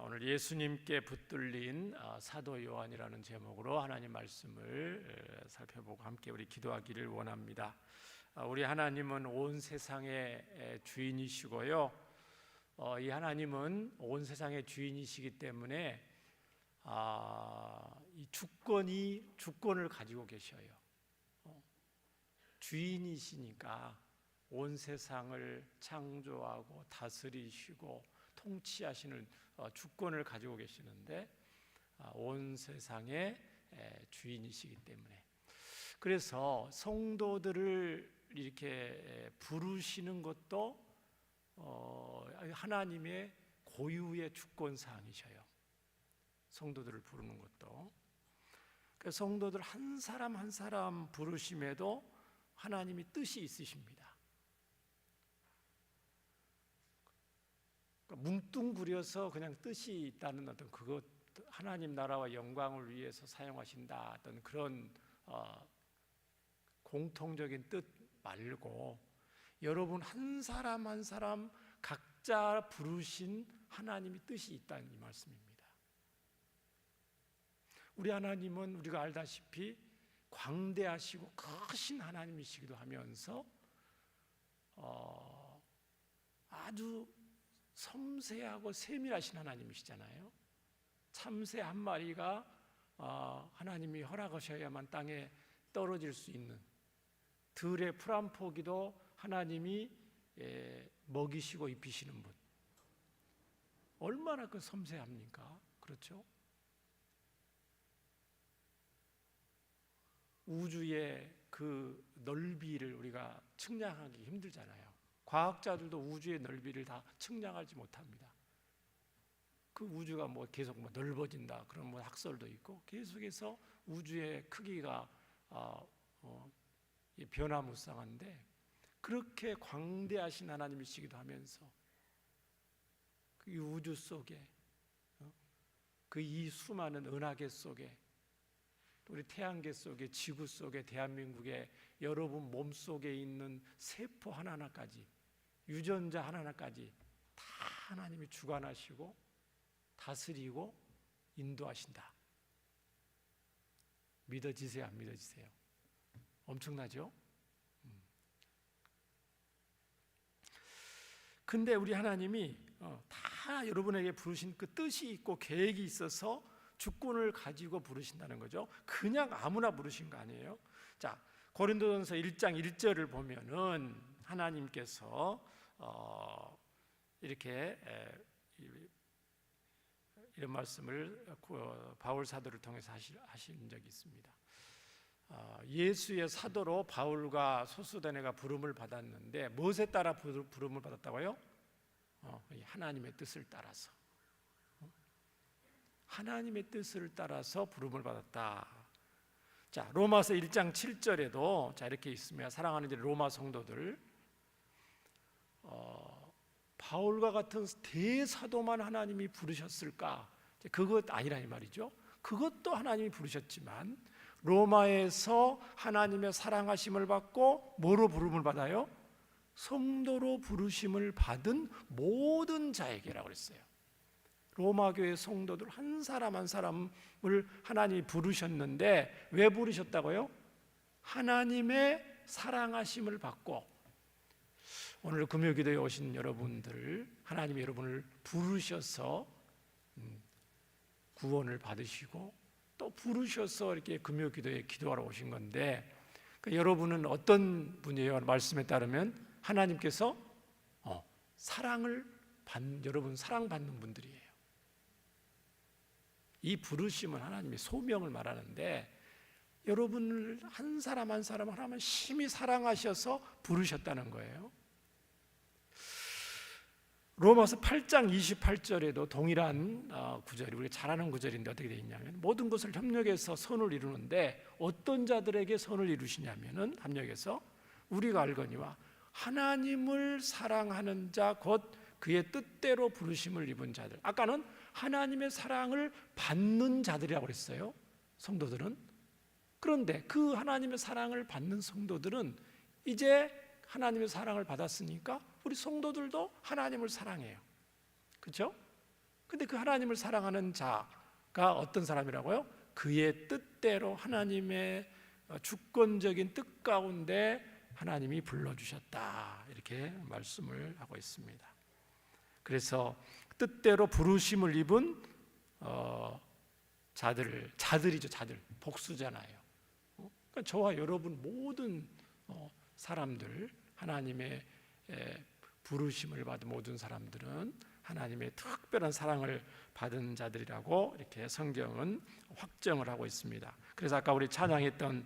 오늘 예수님께 붙들린 사도 요한이라는 제목으로 하나님 말씀을 살펴보고 함께 우리 기도하기를 원합니다. 우리 하나님은 온 세상의 주인이시고요. 이 하나님은 온 세상의 주인이시기 때문에 이 주권을 가지고 계셔요. 주인이시니까 온 세상을 창조하고 다스리시고 통치하시는 주권을 가지고 계시는데 온 세상의 주인이시기 때문에, 그래서 성도들을 이렇게 부르시는 것도 하나님의 고유의 주권 사항이셔요. 성도들을 부르는 것도. 성도들 한 사람 한 사람 부르심에도 하나님이 뜻이 있으십니다. 뭉뚱그려서 그냥 뜻이 있다는 어떤 그것, 하나님 나라와 영광을 위해서 사용하신다 어떤 그런 공통적인 뜻 말고, 여러분 한 사람 한 사람 각자 부르신 하나님의 뜻이 있다는 이 말씀입니다. 우리 하나님은 우리가 알다시피 광대하시고 크신 하나님이시기도 하면서 아주 섬세하고 세밀하신 하나님이시잖아요. 참새 한 마리가 하나님이 허락하셔야만 땅에 떨어질 수 있는 들의 풀 한 포기도 하나님이 먹이시고 입히시는 분, 얼마나 그 섬세합니까? 그렇죠? 우주의 그 넓이를 우리가 측량하기 힘들잖아요. 과학자들도 우주의 넓이를 다 측량하지 못합니다. 그 우주가 계속 넓어진다 그런 학설도 있고, 계속해서 우주의 크기가 변화무쌍한데, 그렇게 광대하신 하나님이시기도 하면서 그 우주 속에 그 이 수많은 은하계 속에, 우리 태양계 속에, 지구 속에, 대한민국의 여러분 몸 속에 있는 세포 하나하나까지, 유전자 하나하나까지 다 하나님이 주관하시고 다스리고 인도하신다. 믿어지세요? 안 믿어지세요? 엄청나죠? 근데 우리 하나님이 다 여러분에게 부르신 그 뜻이 있고 계획이 있어서 주권을 가지고 부르신다는 거죠. 그냥 아무나 부르신 거 아니에요. 자, 고린도전서 1장 1절을 보면은 하나님께서 이렇게 이런 말씀을 바울 사도를 통해서 하신 적이 있습니다. 예수의 사도로 바울과 소수대네가 부름을 받았는데 무엇에 따라 부름을 받았다고요? 하나님의 뜻을 따라서. 하나님의 뜻을 따라서 부름을 받았다. 자, 로마서 1장 7절에도 이렇게 있습니다. 사랑하는 로마 성도들, 바울과 같은 대사도만 하나님이 부르셨을까? 그것 아니라 이 말이죠. 그것도 하나님이 부르셨지만 로마에서 하나님의 사랑하심을 받고 뭐로 부름을 받아요? 성도로 부르심을 받은 모든 자에게라고 그랬어요. 로마 교회 성도들 한 사람 한 사람을 하나님이 부르셨는데 왜 부르셨다고요? 하나님의 사랑하심을 받고, 오늘 금요기도에 오신 여러분들, 하나님이 여러분을 부르셔서 구원을 받으시고 또 부르셔서 이렇게 금요기도에 기도하러 오신 건데, 여러분은 어떤 분이에요? 말씀에 따르면 하나님께서 여러분 사랑받는 분들이에요. 이 부르심은 하나님의 소명을 말하는데, 여러분을 한 사람 한 사람 하나님은 심히 사랑하셔서 부르셨다는 거예요. 로마서 8장 28절에도 동일한 구절이, 우리가 잘 아는 구절인데 어떻게 되어 있냐면, 모든 것을 협력해서 선을 이루는데 어떤 자들에게 선을 이루시냐면은, 협력해서 우리가 알거니와 하나님을 사랑하는 자 곧 그의 뜻대로 부르심을 입은 자들. 아까는 하나님의 사랑을 받는 자들이라고 그랬어요, 성도들은. 그런데 그 하나님의 사랑을 받는 성도들은 이제 하나님의 사랑을 받았으니까 우리 성도들도 하나님을 사랑해요. 그렇죠? 근데 그 하나님을 사랑하는 자가 어떤 사람이라고요? 그의 뜻대로 하나님의 주권적인 뜻 가운데 하나님이 불러주셨다, 이렇게 말씀을 하고 있습니다. 그래서 뜻대로 부르심을 입은 자들이죠. 자들, 복수잖아요. 그러니까 저와 여러분 모든 사람들, 하나님의 부르심을 받은 모든 사람들은 하나님의 특별한 사랑을 받은 자들이라고 이렇게 성경은 확정을 하고 있습니다. 그래서 아까 우리 찬양했던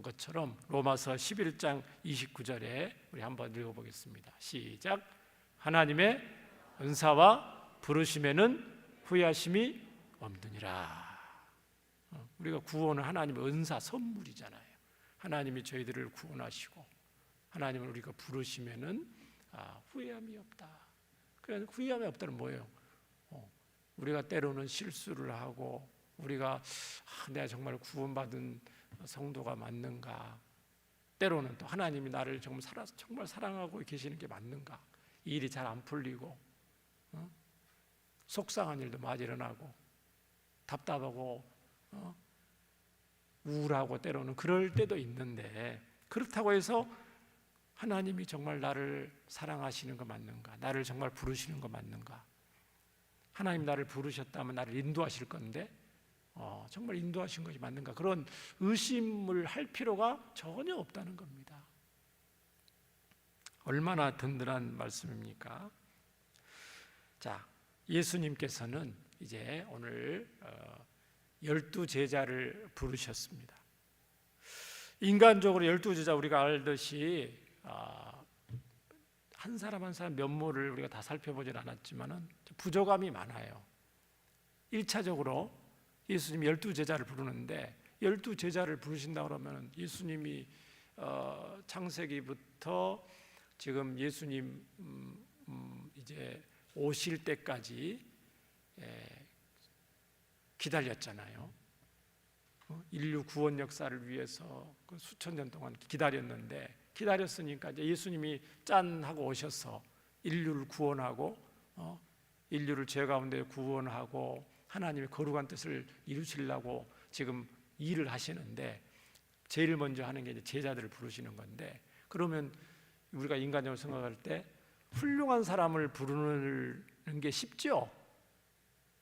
것처럼 로마서 11장 29절에 우리 한번 읽어보겠습니다. 시작. 하나님의 은사와 부르심에는 후회하심이 없느니라. 우리가 구원은 하나님의 은사, 선물이잖아요. 하나님이 저희들을 구원하시고 하나님을 우리가 부르시면은 후회함이 없다. 그러니까 후회함이 없다는 뭐예요? 우리가 때로는 실수를 하고 우리가 내가 정말 구원받은 성도가 맞는가? 때로는 또 하나님이 나를 정말 사랑하고 계시는 게 맞는가? 이 일이 잘 안 풀리고 속상한 일도 많이 일어나고 답답하고 우울하고 때로는 그럴 때도 있는데, 그렇다고 해서 하나님이 정말 나를 사랑하시는 거 맞는가? 나를 정말 부르시는 거 맞는가? 하나님 나를 부르셨다면 나를 인도하실 건데 정말 인도하신 것이 맞는가? 그런 의심을 할 필요가 전혀 없다는 겁니다. 얼마나 든든한 말씀입니까? 자, 예수님께서는 이제 오늘 12제자를 부르셨습니다. 인간적으로 12제자 우리가 알듯이 한 사람 한 사람 면모를 우리가 다 살펴보진 않았지만은 부족함이 많아요. 1차적으로 예수님이 12제자를 부르는데 12제자를 부르신다 그러면 예수님이 창세기부터 지금 예수님 이제 오실 때까지 기다렸잖아요. 인류 구원 역사를 위해서 수천 년 동안 기다렸으니까 이제 예수님이 짠 하고 오셔서 인류를 구원하고 인류를 죄 가운데 구원하고 하나님의 거룩한 뜻을 이루시려고 지금 일을 하시는데 제일 먼저 하는 게 이제 제자들을 부르시는 건데, 그러면 우리가 인간적으로 생각할 때 훌륭한 사람을 부르는 게 쉽죠?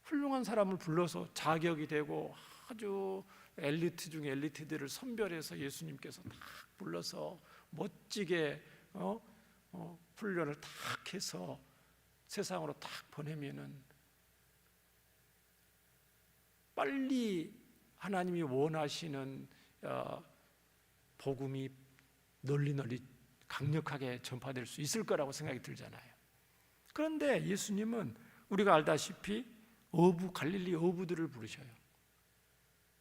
훌륭한 사람을 불러서 자격이 되고 아주 엘리트 중에 엘리트들을 선별해서 예수님께서 딱 불러서 멋지게 훈련을 딱 해서 세상으로 딱 보내면은 빨리 하나님이 원하시는 복음이 널리 강력하게 전파될 수 있을 거라고 생각이 들잖아요. 그런데 예수님은 우리가 알다시피 갈릴리 어부들을 부르셔요.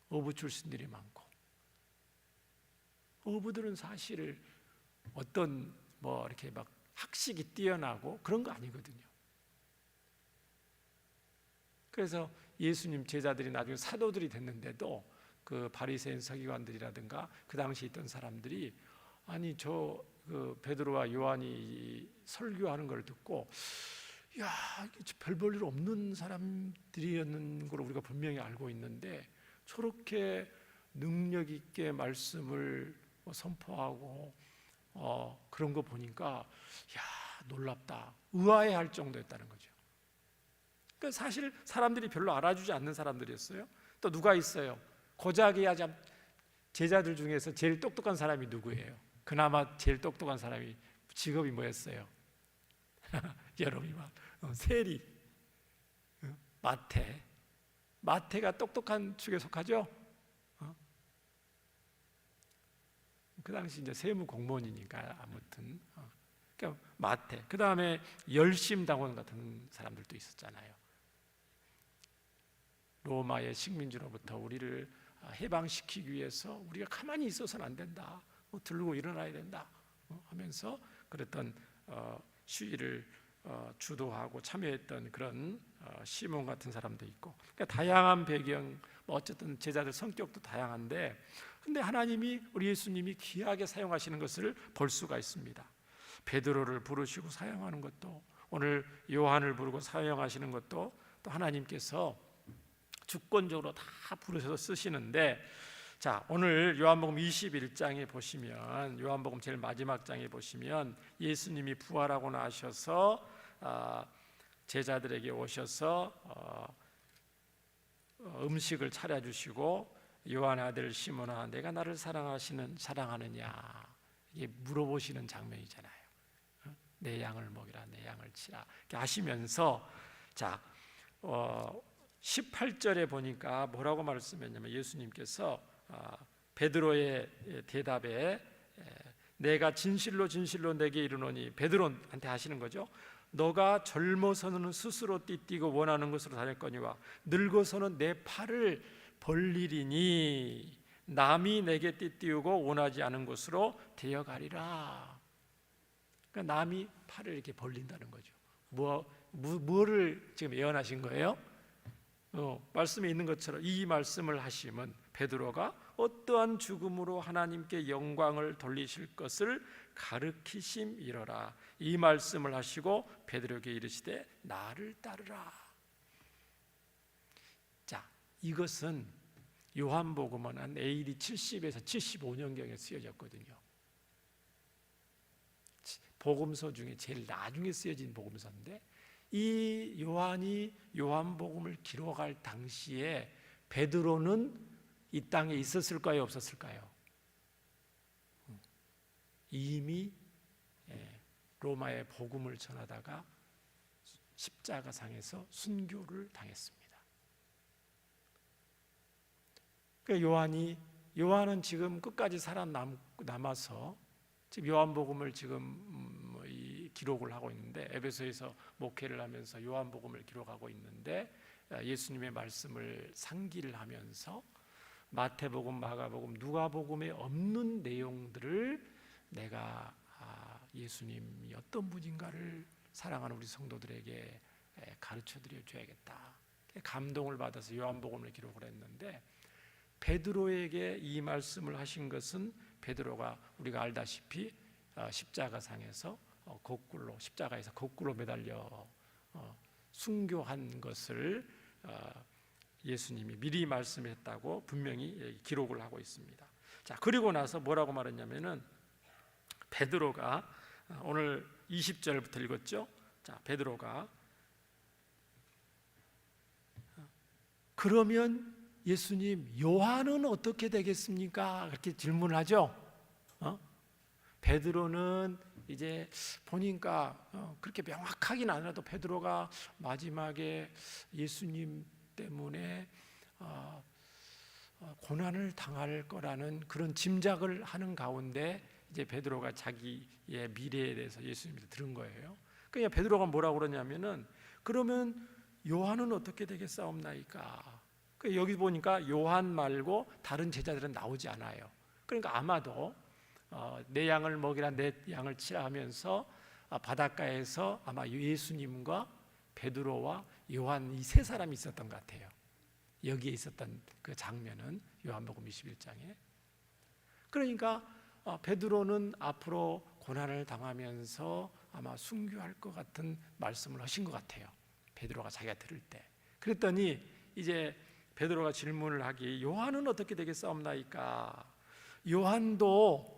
어부 출신들이 많고, 어부들은 사실 어떤 이렇게 막 학식이 뛰어나고 그런 거 아니거든요. 그래서 예수님 제자들이 나중에 사도들이 됐는데도 그 바리새인 서기관들이라든가 그 당시 있던 사람들이 아니 그 베드로와 요한이 설교하는 걸 듣고 야, 별 볼 일 없는 사람들이었는 걸 우리가 분명히 알고 있는데 저렇게 능력 있게 말씀을 선포하고 그런 거 보니까 야, 놀랍다, 의아해할 정도였다는 거죠. 그러니까 사실 사람들이 별로 알아주지 않는 사람들이었어요. 또 누가 있어요? 고작이야 제자들 중에서 제일 똑똑한 사람이 누구예요? 그나마 제일 똑똑한 사람이 직업이 뭐였어요? 여러분이 세리, 마태가 똑똑한 축에 속하죠. 그 당시 이제 세무 공무원이니까 아무튼 그러니까 마태. 그 다음에 열심당원 같은 사람들도 있었잖아요. 로마의 식민지로부터 우리를 해방시키기 위해서 우리가 가만히 있어서는 안 된다. 들고 일어나야 된다 하면서 그랬던 시위를 주도하고 참여했던 그런 시몬 같은 사람도 있고, 그러니까 다양한 배경, 어쨌든 제자들 성격도 다양한데, 근데 하나님이 우리 예수님이 귀하게 사용하시는 것을 볼 수가 있습니다. 베드로를 부르시고 사용하는 것도, 오늘 요한을 부르고 사용하시는 것도 또 하나님께서 주권적으로 다 부르셔서 쓰시는데, 자, 오늘 요한복음 21장에 보시면, 요한복음 제일 마지막 장에 보시면 예수님이 부활하고 나셔서 제자들에게 오셔서 음식을 차려주시고, 요한 아들 시몬아, 내가 나를 사랑하느냐, 이게 물어보시는 장면이잖아요. 내 양을 먹이라, 내 양을 치라, 이렇게 하시면서, 자, 18절에 보니까 뭐라고 말씀했냐면, 예수님께서 베드로의 대답에 내가 진실로 진실로 내게 이르노니, 베드로한테 하시는 거죠. 너가 젊어서는 스스로 띠띠고 원하는 것으로 다녔거니와 늙어서는 내 팔을 벌리리니 남이 내게 띠띠우고 원하지 않은 곳으로 데려가리라. 그러니까 남이 팔을 이렇게 벌린다는 거죠. 뭐를 지금 예언하신 거예요? 말씀에 있는 것처럼 이 말씀을 하시면 베드로가 어떠한 죽음으로 하나님께 영광을 돌리실 것을 가르치심이로라. 이 말씀을 하시고 베드로에게 이르시되 나를 따르라. 자, 이것은 요한복음은 한 AD 70에서 75년경에 쓰여졌거든요. 복음서 중에 제일 나중에 쓰여진 복음서인데, 이 요한이 요한복음을 기록할 당시에 베드로는 이 땅에 있었을까요, 없었을까요? 이미 로마에 복음을 전하다가 십자가상에서 순교를 당했습니다. 그러니까 요한은 지금 끝까지 살아남아서 지금 요한복음을 지금 기록을 하고 있는데, 에베소에서 목회를 하면서 요한복음을 기록하고 있는데, 예수님의 말씀을 상기를 하면서 마태복음, 마가복음, 누가복음에 없는 내용들을 내가 예수님이 어떤 분인가를 사랑하는 우리 성도들에게 가르쳐 드려 줘야겠다. 감동을 받아서 요한복음을 기록을 했는데, 베드로에게 이 말씀을 하신 것은 베드로가 우리가 알다시피 십자가상에서 십자가에서 거꾸로 매달려 순교한 것을 예수님이 미리 말씀했다고 분명히 기록을 하고 있습니다. 자, 그리고 나서 뭐라고 말했냐면은, 베드로가 오늘 20절부터 읽었죠. 자, 베드로가 그러면 예수님, 요한은 어떻게 되겠습니까? 그렇게 질문을 하죠. 베드로는 이제 보니까 그렇게 명확하긴 않아도 베드로가 마지막에 예수님 때문에 고난을 당할 거라는 그런 짐작을 하는 가운데, 이제 베드로가 자기의 미래에 대해서 예수님한테 들은 거예요. 그러니까 베드로가 뭐라고 그러냐면은, 그러면 요한은 어떻게 되겠사옵나이까? 여기 보니까 요한 말고 다른 제자들은 나오지 않아요. 그러니까 아마도 내 양을 먹이라, 내 양을 치라 하면서 바닷가에서 아마 예수님과 베드로와 요한 이 세 사람이 있었던 것 같아요. 여기에 있었던 그 장면은 요한복음 21장에. 그러니까 베드로는 앞으로 고난을 당하면서 아마 순교할 것 같은 말씀을 하신 것 같아요. 베드로가 자기가 들을 때. 그랬더니 이제 베드로가 질문을 하기, 요한은 어떻게 되겠사옵나이까? 요한도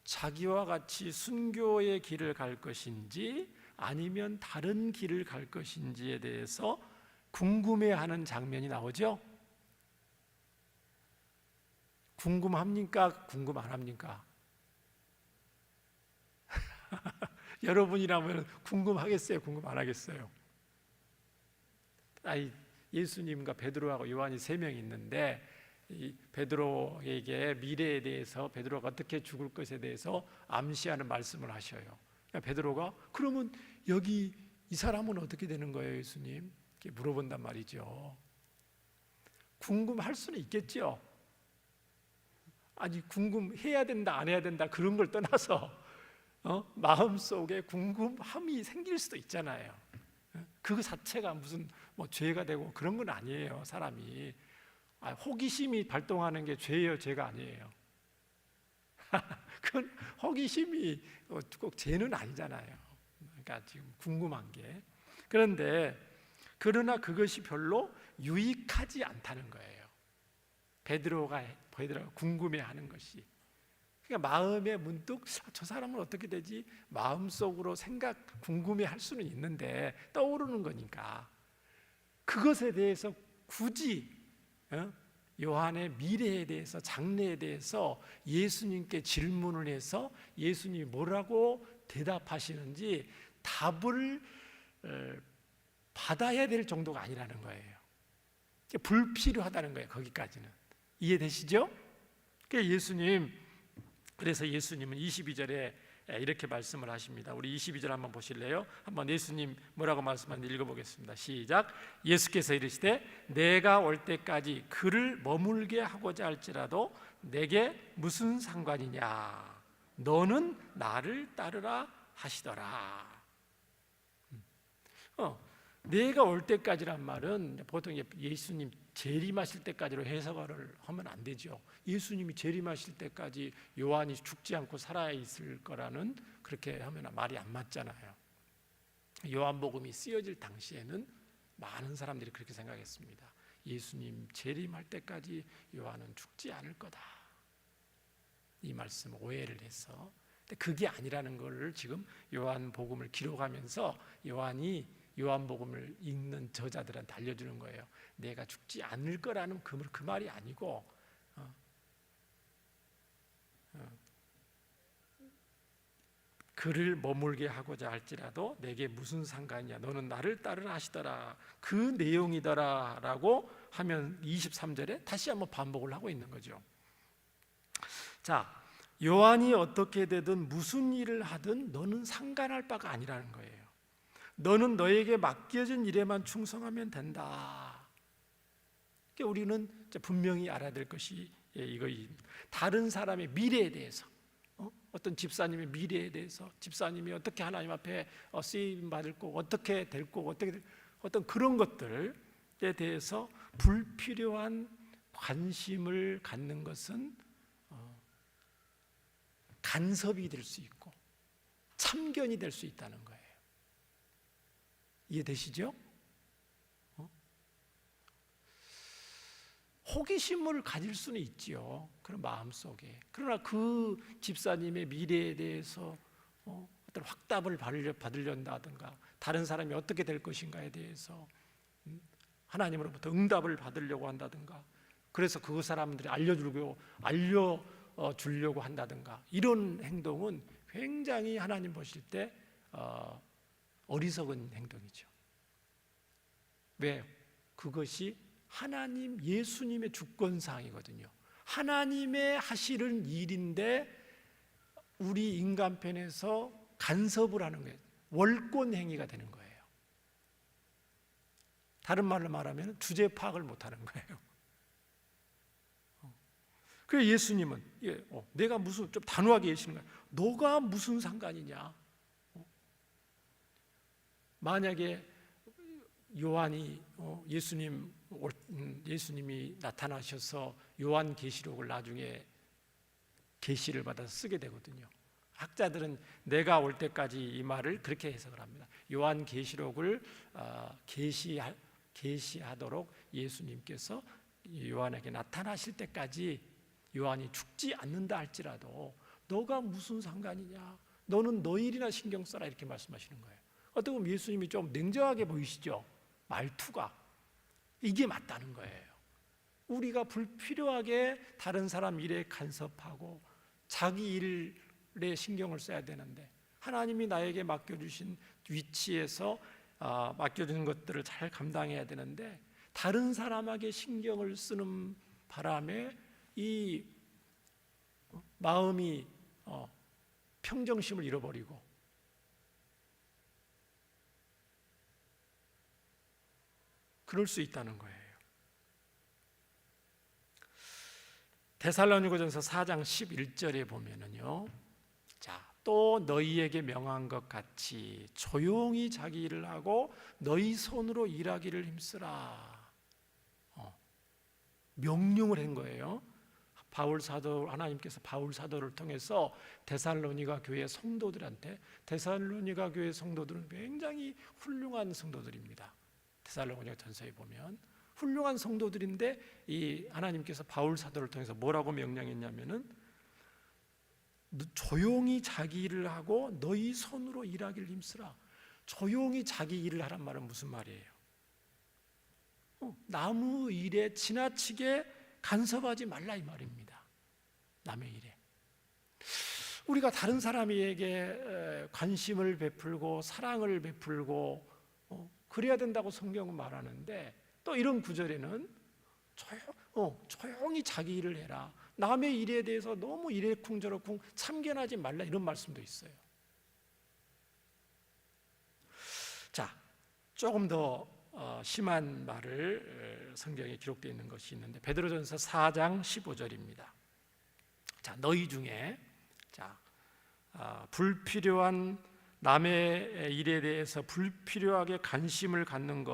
자기와 같이 순교의 길을 갈 것인지 아니면 다른 길을 갈 것인지에 대해서 궁금해하는 장면이 나오죠. 궁금합니까? 궁금 안 합니까? 여러분이라면 궁금하겠어요? 궁금 안 하겠어요? 예수님과 베드로하고 요한이 3명이 있는데, 이 베드로에게 미래에 대해서, 베드로가 어떻게 죽을 것에 대해서 암시하는 말씀을 하셔요. 그러니까 베드로가 그러면 여기 이 사람은 어떻게 되는 거예요, 예수님? 이렇게 물어본단 말이죠. 궁금할 수는 있겠죠. 아니, 궁금해야 된다 안 해야 된다 그런 걸 떠나서 마음속에 궁금함이 생길 수도 있잖아요. 그거 자체가 무슨 죄가 되고 그런 건 아니에요. 사람이 호기심이 발동하는 게 죄예요, 죄가 아니에요. 그건 호기심이 꼭 죄는 아니잖아요. 그러니까 지금 궁금한 게. 그런데 그러나 그것이 별로 유익하지 않다는 거예요. 베드로가 궁금해하는 것이. 그러니까 마음에 문득 저 사람은 어떻게 되지? 마음속으로 궁금해할 수는 있는데 떠오르는 거니까 그것에 대해서 굳이 요한의 미래에 대해서, 장래에 대해서 예수님께 질문을 해서 예수님이 뭐라고 대답하시는지 답을 받아야 될 정도가 아니라는 거예요. 불필요하다는 거예요. 거기까지는. 이해되시죠? 그래서 예수님은 22절에 이렇게 말씀을 하십니다. 우리 22절 한번 보실래요? 한번 예수님 뭐라고 말씀하는지 읽어보겠습니다. 시작. 예수께서 이르시되 내가 올 때까지 그를 머물게 하고자 할지라도 내게 무슨 상관이냐? 너는 나를 따르라 하시더라. 내가 올 때까지란 말은 보통 예수님 재림하실 때까지로 해석을 하면 안 되죠. 예수님이 재림하실 때까지 요한이 죽지 않고 살아 있을 거라는 그렇게 하면 말이 안 맞잖아요. 요한복음이 쓰여질 당시에는 많은 사람들이 그렇게 생각했습니다. 예수님 재림할 때까지 요한은 죽지 않을 거다. 이 말씀 오해를 해서. 근데 그게 아니라는 걸 지금 요한복음을 기록하면서 요한복음을 읽는 저자들한테 알려주는 거예요. 내가 죽지 않을 거라는 그 말이 아니고 그를 머물게 하고자 할지라도 내게 무슨 상관이냐? 너는 나를 따르라 하시더라. 그 내용이더라 라고 하면 23절에 다시 한번 반복을 하고 있는 거죠. 자, 요한이 어떻게 되든 무슨 일을 하든 너는 상관할 바가 아니라는 거예요. 너는 너에게 맡겨진 일에만 충성하면 된다. 그러니까 우리는 분명히 알아야 될 것이 이거입니다. 다른 사람의 미래에 대해서, 어떤 집사님의 미래에 대해서, 집사님이 어떻게 하나님 앞에 쓰임 받을 거고 어떻게 될 거고 어떤 그런 것들에 대해서 불필요한 관심을 갖는 것은 간섭이 될 수 있고 참견이 될 수 있다는 거예요. 이해되시죠? 호기심을 가질 수는 있지요. 그런 마음속에. 그러나 그 집사님의 미래에 대해서 어떤 확답을 받으려다든가 다른 사람이 어떻게 될 것인가에 대해서 하나님으로부터 응답을 받으려고 한다든가 그래서 그 사람들이 알려주려고 한다든가 이런 행동은 굉장히 하나님 보실 때 어리석은 행동이죠. 왜? 그것이 하나님 예수님의 주권사항이거든요. 하나님의 하시는 일인데 우리 인간편에서 간섭을 하는 거예요. 월권 행위가 되는 거예요. 다른 말로 말하면 주제 파악을 못하는 거예요. 그래서 예수님은 내가 무슨 좀 단호하게 얘기하시는 거예요. 너가 무슨 상관이냐? 만약에 요한이 예수님이 나타나셔서 요한계시록을 나중에 계시를 받아서 쓰게 되거든요. 학자들은 내가 올 때까지 이 말을 그렇게 해석을 합니다. 요한계시록을 계시하도록 예수님께서 요한에게 나타나실 때까지 요한이 죽지 않는다 할지라도 너가 무슨 상관이냐? 너는 너 일이나 신경 써라 이렇게 말씀하시는 거예요. 어떻게 보면 예수님이 좀 냉정하게 보이시죠? 말투가 이게 맞다는 거예요. 우리가 불필요하게 다른 사람 일에 간섭하고 자기 일에 신경을 써야 되는데 하나님이 나에게 맡겨주신 위치에서 맡겨준 것들을 잘 감당해야 되는데 다른 사람에게 신경을 쓰는 바람에 이 마음이 평정심을 잃어버리고 그럴 수 있다는 거예요. 데살로니가전서 4장 11절에 보면은요. 자, 또 너희에게 명한 것 같이 조용히 자기 일을 하고 너희 손으로 일하기를 힘쓰라. 명령을 한 거예요. 하나님께서 바울 사도를 통해서 데살로니가 교회 성도들한테 데살로니가 교회 성도들은 굉장히 훌륭한 성도들입니다. 데살로니가 전서에 보면 훌륭한 성도들인데 이 하나님께서 바울 사도를 통해서 뭐라고 명령했냐면은 조용히 자기 일을 하고 너희 손으로 일하기를 힘쓰라. 조용히 자기 일을 하란 말은 무슨 말이에요? 남의 일에 지나치게 간섭하지 말라 이 말입니다. 남의 일에. 우리가 다른 사람에게 관심을 베풀고 사랑을 베풀고 그래야 된다고 성경은 말하는데 또 이런 구절에는 조용히 자기 일을 해라. 남의 일에 대해서 너무 이래쿵저래쿵 참견하지 말라 이런 말씀도 있어요. 자, 조금 더 심한 말을 성경에 기록되어 있는 것이 있는데 베드로전서 4장 15절입니다. 자, 너희 중에 불필요한 남의 일에 대해서 불필요하게 관심을 갖는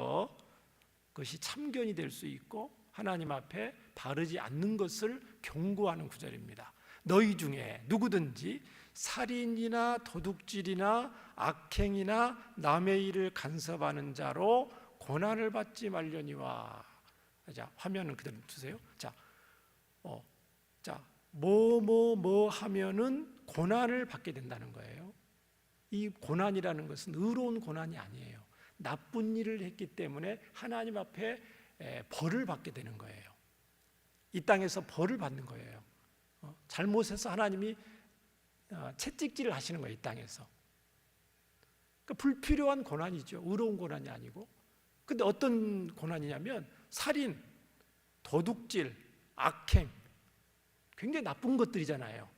것이 참견이 될 수 있고 하나님 앞에 바르지 않는 것을 경고하는 구절입니다. 너희 중에 누구든지 살인이나 도둑질이나 악행이나 남의 일을 간섭하는 자로 고난을 받지 말려니와. 자, 화면은 그대로 두세요. 뭐 하면은 고난을 받게 된다는 거예요. 이 고난이라는 것은 의로운 고난이 아니에요. 나쁜 일을 했기 때문에 하나님 앞에 벌을 받게 되는 거예요. 이 땅에서 벌을 받는 거예요. 잘못해서 하나님이 채찍질을 하시는 거예요. 이 땅에서. 그러니까 불필요한 고난이죠. 의로운 고난이 아니고. 근데 어떤 고난이냐면 살인, 도둑질, 악행, 굉장히 나쁜 것들이잖아요.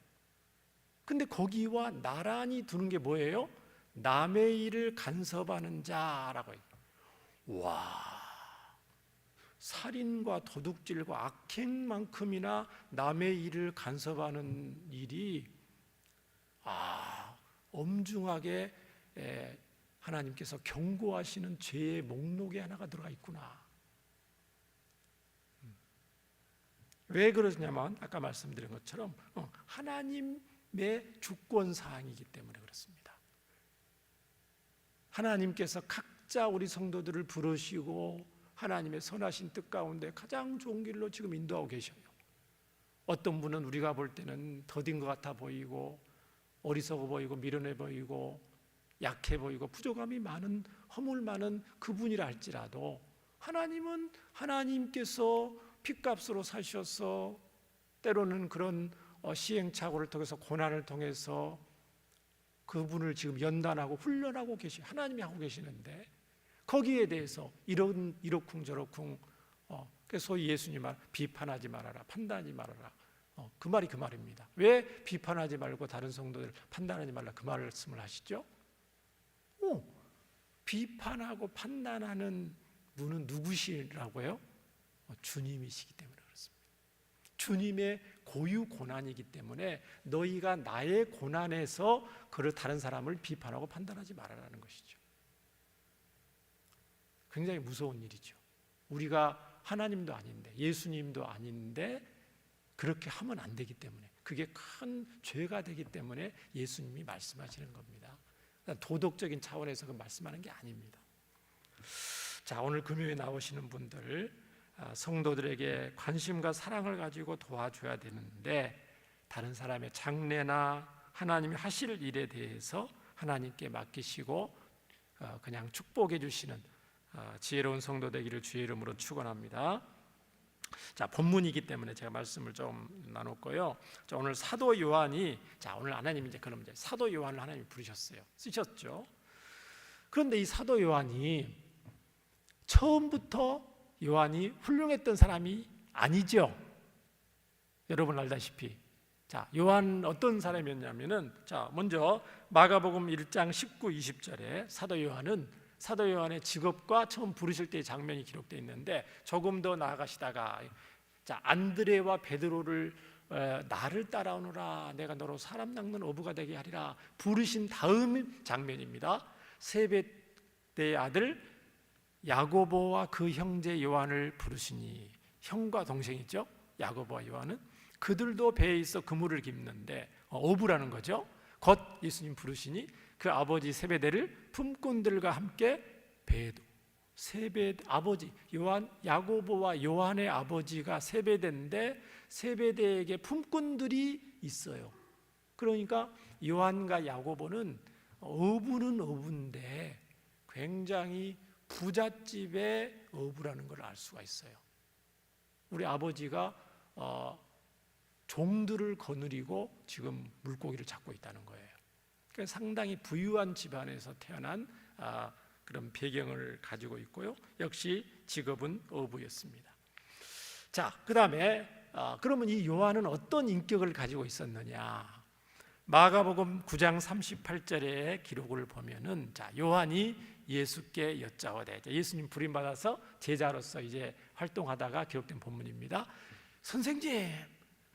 근데 거기와 나란히 두는 게 뭐예요? 남의 일을 간섭하는 자라고 해요. 와, 살인과 도둑질과 악행만큼이나 남의 일을 간섭하는 일이 엄중하게 하나님께서 경고하시는 죄의 목록에 하나가 들어가 있구나. 왜 그러냐면 아까 말씀드린 것처럼 하나님의 주권 사항이기 때문에 그렇습니다. 하나님께서 각자 우리 성도들을 부르시고 하나님의 선하신 뜻 가운데 가장 좋은 길로 지금 인도하고 계셔요. 어떤 분은 우리가 볼 때는 더딘 것 같아 보이고 어리석어 보이고 미련해 보이고 약해 보이고 부족함이 많은 허물 많은 그분이라 할지라도 하나님은 하나님께서 핏값으로 사셔서 때로는 그런 시행착오를 통해서 고난을 통해서 그분을 지금 연단하고 훈련하고 계시 하나님이 하고 계시는데 거기에 대해서 이러쿵저러쿵 그래서 소위 예수님 말 비판하지 말아라 판단하지 말아라 그 말이 그 말입니다. 왜 비판하지 말고 다른 성도들 판단하지 말라 그 말씀을 하시죠? 비판하고 판단하는 분은 누구시라고요? 주님이시기 때문에 그렇습니다. 주님의 고유 고난이기 때문에 너희가 나의 고난에서 그를 다른 사람을 비판하고 판단하지 말아라는 것이죠. 굉장히 무서운 일이죠. 우리가 하나님도 아닌데 예수님도 아닌데 그렇게 하면 안 되기 때문에 그게 큰 죄가 되기 때문에 예수님이 말씀하시는 겁니다. 도덕적인 차원에서 그 말씀하는 게 아닙니다. 자, 오늘 금요일에 나오시는 분들 성도들에게 관심과 사랑을 가지고 도와줘야 되는데 다른 사람의 장래나 하나님이 하실 일에 대해서 하나님께 맡기시고 그냥 축복해 주시는 지혜로운 성도 되기를 주의 이름으로 축원합니다. 자, 본문이기 때문에 제가 말씀을 좀 나눴고요. 자, 오늘 사도 요한이 오늘 하나님이 그럼 사도 요한을 하나님이 부르셨어요. 쓰셨죠. 그런데 이 사도 요한이 처음부터 요한이 훌륭했던 사람이 아니죠. 여러분 알다시피. 자, 요한 어떤 사람이었냐면은 먼저 마가복음 1장 19, 20절에 사도 요한의 직업과 처음 부르실 때의 장면이 기록되어 있는데 조금 더 나아가시다가 안드레와 베드로를 나를 따라오너라 내가 너로 사람 낚는 어부가 되게 하리라 부르신 다음 장면입니다. 세베대의 아들 야고보와 그 형제 요한을 부르시니 형과 동생이죠. 야고보와 요한은 그들도 배에 있어 그물을 깁는데 어부라는 거죠. 곧 예수님 부르시니 그 아버지 세베대를 품꾼들과 함께 배에도 세배 아버지 요한 야고보와 요한의 아버지가 세베대인데 세베대에게 품꾼들이 있어요. 그러니까 요한과 야고보는 어부는 어부인데 굉장히 부잣집의 어부라는 걸 알 수가 있어요. 우리 아버지가 종들을 거느리고 지금 물고기를 잡고 있다는 거예요. 그러니까 상당히 부유한 집안에서 태어난 그런 배경을 가지고 있고요. 역시 직업은 어부였습니다. 자, 그 다음에 그러면 이 요한은 어떤 인격을 가지고 있었느냐? 마가복음 9장 38절의 기록을 보면은 자, 요한이 예수께 여짜오되, 예수님 부림받아서 제자로서 이제 활동하다가 기록된 본문입니다. 선생님,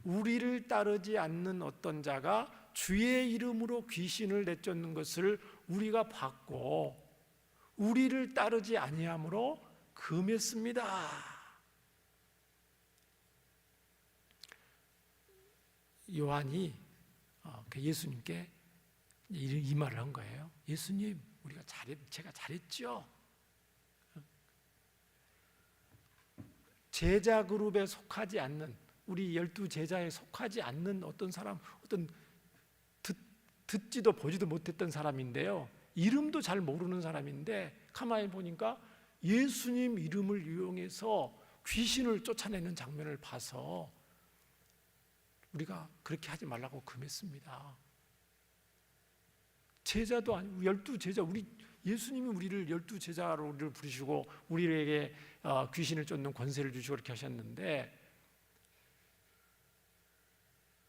우리를 따르지 않는 어떤 자가 주의 이름으로 귀신을 내쫓는 것을 우리가 봤고 우리를 따르지 아니함으로 금했습니다. 요한이 예수님께 이 말을 한 거예요. 예수님, 제가 잘했죠. 제자 그룹에 속하지 않는, 우리 12제자에 속하지 않는 어떤 사람, 어떤 듣지도 보지도 못했던 사람인데요, 이름도 잘 모르는 사람인데 가만히 보니까 예수님 이름을 이용해서 귀신을 쫓아내는 장면을 봐서 우리가 그렇게 하지 말라고 금했습니다. 제자도 아니고 12제자, 우리 예수님이 우리를 12제자로 우리를 부르시고 우리에게 귀신을 쫓는 권세를 주시고 그렇게 하셨는데,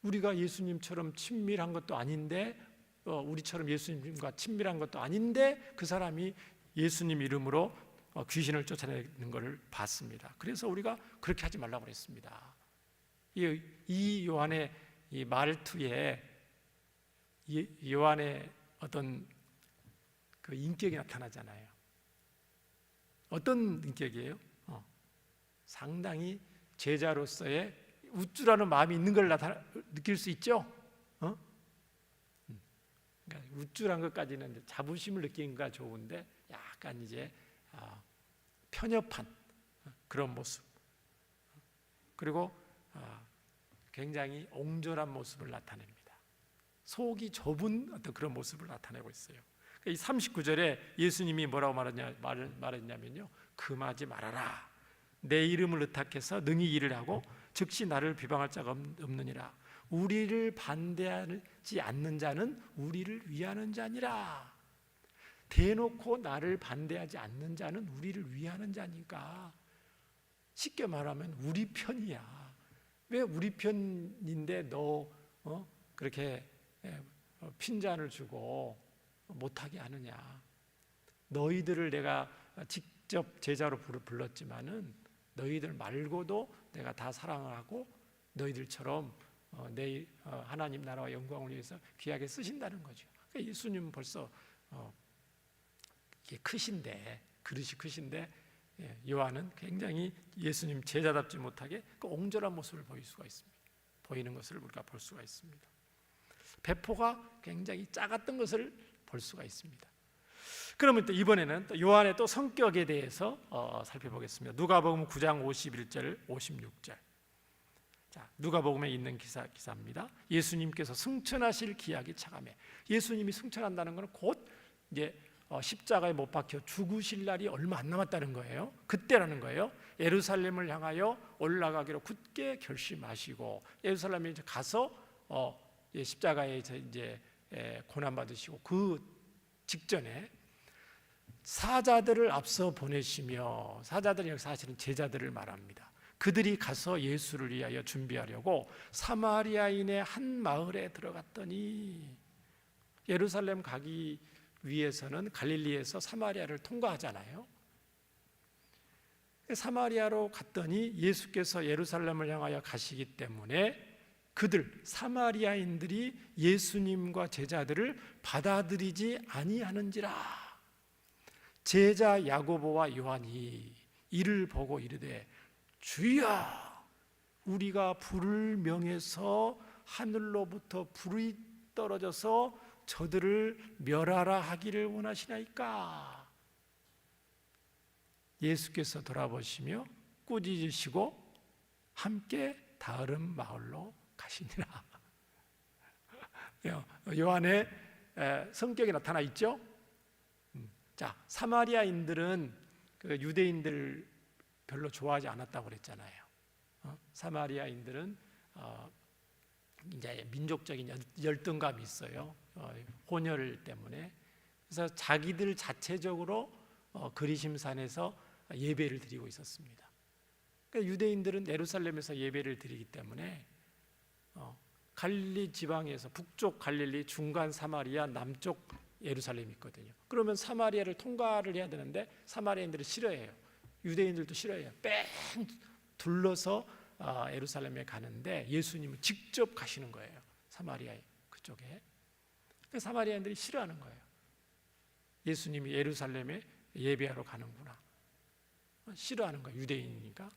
우리가 예수님처럼 친밀한 것도 아닌데, 우리처럼 예수님과 친밀한 것도 아닌데 그 사람이 예수님 이름으로 귀신을 쫓아내는 것을 봤습니다. 그래서 우리가 그렇게 하지 말라고 그랬습니다. 이 요한의 이 말투에 요한의 어떤 그 인격이 나타나잖아요. 어떤 인격이에요? 상당히 제자로서의 우쭐하는 마음이 있는 걸 느낄 수 있죠. 그러니까 우쭐한 것까지는 자부심을 느끼기가 좋은데 약간 이제 편협한 그런 모습, 그리고 굉장히 옹졸한 모습을 나타냅니다. 속이 좁은 어떤 그런 모습을 나타내고 있어요. 이 39절에 예수님이 뭐라고 말했냐면요, 금하지 말아라. 내 이름을 의탁해서 능히 일을 하고 즉시 나를 비방할 자가 없느니라. 우리를 반대하지 않는 자는 우리를 위하는 자니라. 대놓고 나를 반대하지 않는 자는 우리를 위하는 자니까, 쉽게 말하면 우리 편이야. 왜 우리 편인데 너 그렇게 핀잔을 주고 못하게 하느냐. 너희들을 내가 직접 제자로 불렀지만은 너희들 말고도 내가 다 사랑하고 너희들처럼 내 하나님 나라와 영광을 위해서 귀하게 쓰신다는 거죠. 그러니까 예수님은 벌써 이게 크신데, 그릇이 크신데, 요한은 굉장히 예수님 제자답지 못하게 그 옹졸한 모습을 보이는 것을 우리가 볼 수가 있습니다. 배포가 굉장히 작았던 것을 볼 수가 있습니다. 그러면 또 이번에는 또 요한의 또 성격에 대해서 살펴보겠습니다. 누가복음 9장 51절 56절. 자, 누가복음에 있는 기사입니다. 예수님께서 승천하실 기약이 차감해. 예수님이 승천한다는 것은 곧 이제 십자가에 못 박혀 죽으실 날이 얼마 안 남았다는 거예요. 그때라는 거예요. 예루살렘을 향하여 올라가기로 굳게 결심하시고 예루살렘에 이제 가서 십자가에 이제 고난 받으시고 그 직전에 사자들을 앞서 보내시며, 사자들이 여기 사실은 제자들을 말합니다. 그들이 가서 예수를 위하여 준비하려고 사마리아인의 한 마을에 들어갔더니, 예루살렘 가기 위해서는 갈릴리에서 사마리아를 통과하잖아요. 사마리아로 갔더니 예수께서 예루살렘을 향하여 가시기 때문에 그들 사마리아인들이 예수님과 제자들을 받아들이지 아니하는지라. 제자 야고보와 요한이 이를 보고 이르되, 주여, 우리가 불을 명해서 하늘로부터 불이 떨어져서 저들을 멸하라 하기를 원하시나이까? 예수께서 돌아보시며 꾸짖으시고 함께 다른 마을로 가시니라. 요한의 성격이 나타나 있죠. 자, 사마리아인들은 그 유대인들 별로 좋아하지 않았다고 그랬잖아요. 사마리아인들은 이제 민족적인 열등감이 있어요. 혼혈 때문에. 그래서 자기들 자체적으로 그리심산에서 예배를 드리고 있었습니다. 그러니까 유대인들은 예루살렘에서 예배를 드리기 때문에 갈릴리 지방에서 북쪽 갈릴리, 중간 사마리아, 남쪽 예루살렘이 있거든요. 그러면 사마리아를 통과를 해야 되는데 사마리아인들이 싫어해요. 유대인들도 싫어해요. 뺑 둘러서 예루살렘에 가는데 예수님은 직접 가시는 거예요. 사마리아 그쪽에. 사마리아인들이 싫어하는 거예요. 예수님이 예루살렘에 예배하러 가는구나. 싫어하는 거예요. 유대인이니까.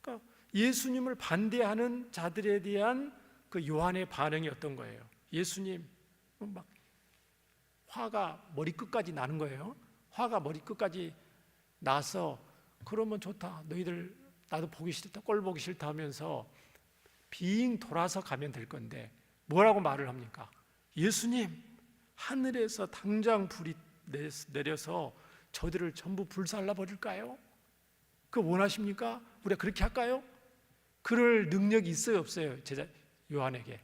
그러니까 예수님을 반대하는 자들에 대한 그 요한의 반응이 어떤 거예요? 예수님 막 화가 머리끝까지 나는 거예요. 화가 머리끝까지 나서 그러면 좋다. 너희들 나도 보기 싫다. 꼴 보기 싫다 하면서 빙 돌아서 가면 될 건데 뭐라고 말을 합니까? 예수님, 하늘에서 당장 불이 내려서 저들을 전부 불살라 버릴까요? 그거 원하십니까? 우리가 그렇게 할까요? 그럴 능력이 있어요, 없어요? 제자 요한에게.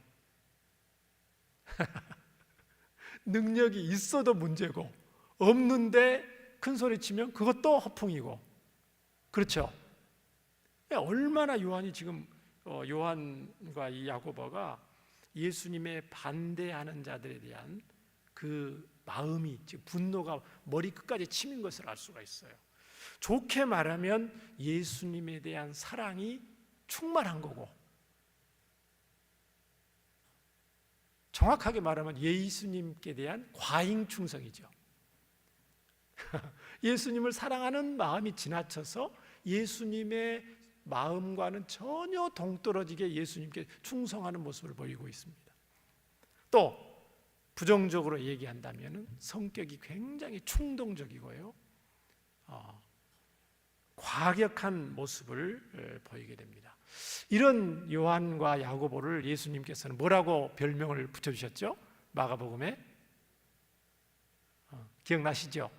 능력이 있어도 문제고 없는데 큰 소리 치면 그것도 허풍이고, 그렇죠? 얼마나 요한이 지금 요한과 이 야고보가 예수님의 반대하는 자들에 대한 그 마음이, 지금 분노가 머리끝까지 치민 것을 알 수가 있어요. 좋게 말하면 예수님에 대한 사랑이 충만한 거고, 정확하게 말하면 예수님께 대한 과잉 충성이죠. 예수님을 사랑하는 마음이 지나쳐서 예수님의 마음과는 전혀 동떨어지게 예수님께 충성하는 모습을 보이고 있습니다. 또 부정적으로 얘기한다면 성격이 굉장히 충동적이고요, 과격한 모습을 보이게 됩니다. 이런 요한과 야고보를 예수님께서는 뭐라고 별명을 붙여주셨죠? 마가복음에 기억나시죠?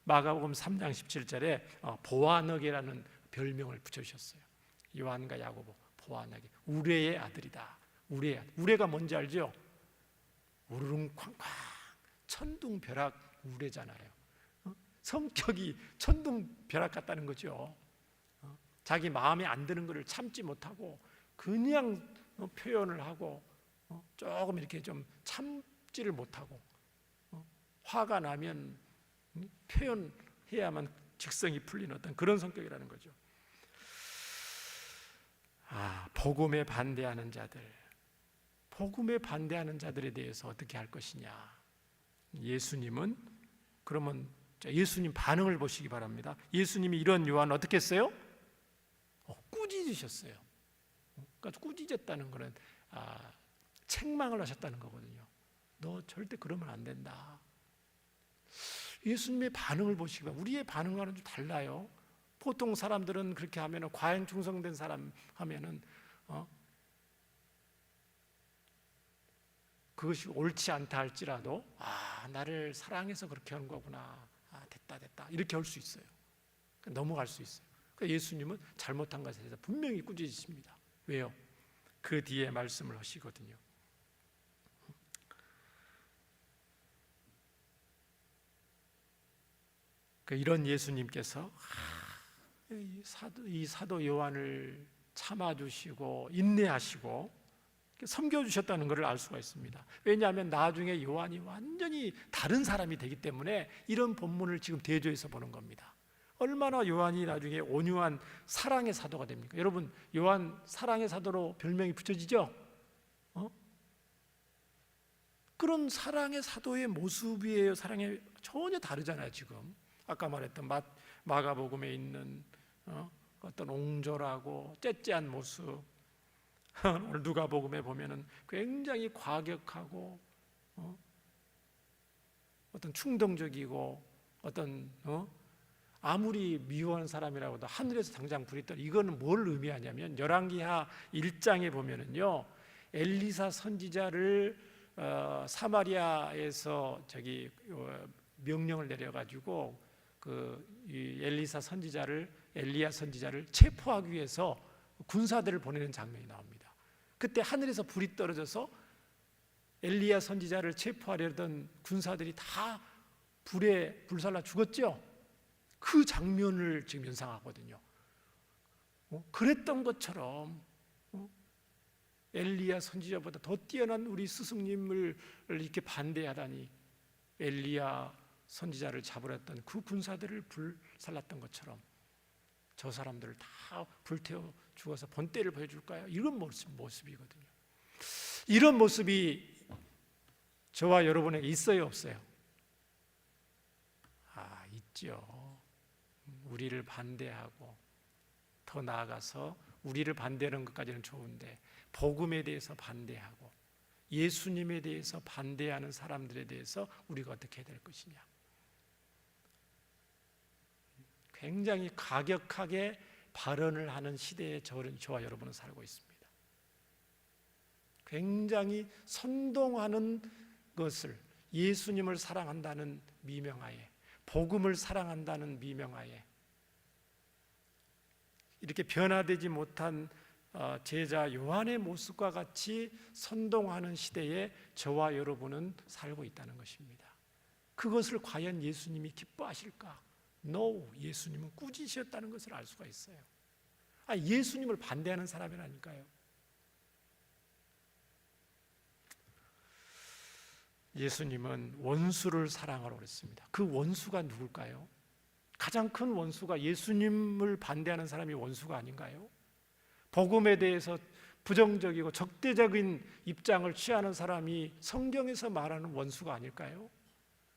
마가복음 3장 17절에 보아너게라는 별명을 붙여주셨어요. 요한과 야고보, 보아너게, 우레의 아들이다. 우레의 아들. 우레가 뭔지 알죠? 우르릉쾅쾅 천둥벼락 우레잖아요. 성격이 천둥벼락 같다는 거죠. 자기 마음에 안 드는 것을 참지 못하고 그냥 표현을 하고 조금 이렇게 좀 참지를 못하고 화가 나면 표현해야만 직성이 풀리는 어떤 그런 성격이라는 거죠. 복음에 반대하는 자들, 복음에 반대하는 자들에 대해서 어떻게 할 것이냐. 예수님은 그러면 예수님 반응을 보시기 바랍니다. 예수님이 이런 요한 어떻게 했어요? 꾸짖으셨어요. 그러니까 꾸짖었다는 것은 책망을 하셨다는 거거든요. 너 절대 그러면 안 된다. 예수님의 반응을 보시기 바랍니다. 우리의 반응과는 좀 달라요. 보통 사람들은 그렇게 하면은, 과잉 충성된 사람 하면은 그것이 옳지 않다 할지라도 나를 사랑해서 그렇게 하는 거구나. 됐다 이렇게 할 수 있어요. 넘어갈 수 있어요. 그러니까 예수님은 잘못한 것에 대해서 분명히 꾸짖으십니다. 왜요? 그 뒤에 말씀을 하시거든요. 이런 예수님께서 이 사도 요한을 참아주시고 인내하시고 섬겨주셨다는 것을 알 수가 있습니다. 왜냐하면 나중에 요한이 완전히 다른 사람이 되기 때문에 이런 본문을 지금 대조해서 보는 겁니다. 얼마나 요한이 나중에 온유한 사랑의 사도가 됩니까? 여러분, 요한 사랑의 사도로 별명이 붙여지죠? 그런 사랑의 사도의 모습이에요. 사랑이 전혀 다르잖아요. 지금 아까 말했던 마가복음에 있는 어떤 옹졸하고 째째한 모습, 오늘 누가복음에 보면은 굉장히 과격하고 어떤 충동적이고 어떤 아무리 미워하는 사람이라고도 하늘에서 당장 불이 떨어. 이거는 뭘 의미하냐면 열왕기하 1장에 보면은요, 엘리사 선지자를 사마리아에서 명령을 내려가지고 이 엘리야 선지자를 체포하기 위해서 군사들을 보내는 장면이 나옵니다. 그때 하늘에서 불이 떨어져서 엘리야 선지자를 체포하려던 군사들이 다 불에 불살라 죽었죠. 그 장면을 지금 연상하거든요. 그랬던 것처럼 엘리야 선지자보다 더 뛰어난 우리 스승님을 이렇게 반대하다니, 엘리야 선지자를 잡으려 했던 그 군사들을 불살랐던 것처럼 저 사람들을 다 불태워 죽어서 본때를 보여줄까요? 이런 모습이거든요. 이런 모습이 저와 여러분에게 있어요, 없어요? 있죠. 우리를 반대하고, 더 나아가서 우리를 반대하는 것까지는 좋은데 복음에 대해서 반대하고 예수님에 대해서 반대하는 사람들에 대해서 우리가 어떻게 해야 될 것이냐. 굉장히 가격하게 발언을 하는 시대에 저와 여러분은 살고 있습니다. 굉장히 선동하는 것을, 예수님을 사랑한다는 미명하에, 복음을 사랑한다는 미명하에 이렇게 변화되지 못한 제자 요한의 모습과 같이 선동하는 시대에 저와 여러분은 살고 있다는 것입니다. 그것을 과연 예수님이 기뻐하실까? No, 예수님은 꾸짖으셨다는 것을 알 수가 있어요. 예수님을 반대하는 사람이라니까요. 예수님은 원수를 사랑하라고 그랬습니다. 그 원수가 누굴까요? 가장 큰 원수가 예수님을 반대하는 사람이 원수가 아닌가요? 복음에 대해서 부정적이고 적대적인 입장을 취하는 사람이 성경에서 말하는 원수가 아닐까요?